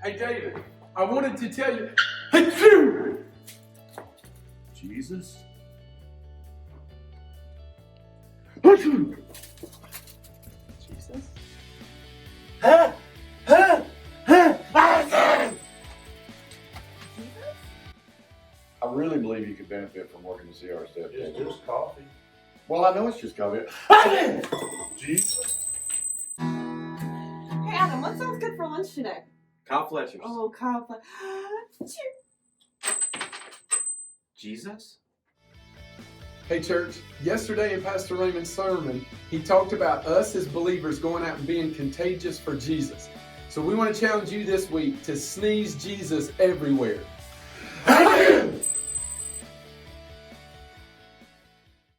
Hey, David, I wanted to tell you. Achoo! Jesus? Achoo! Jesus? Ha! Ha! Ha! Awesome! I really believe you could benefit from working the CR step. It's just coffee. Well, I know it's just coffee. Jesus? Hey, Adam, what sounds good for lunch today? Kyle Fletcher's. Oh, Kyle. Jesus? Hey, church, yesterday in Pastor Raymond's sermon, he talked about us as believers going out and being contagious for Jesus. So we want to challenge you this week to sneeze Jesus everywhere.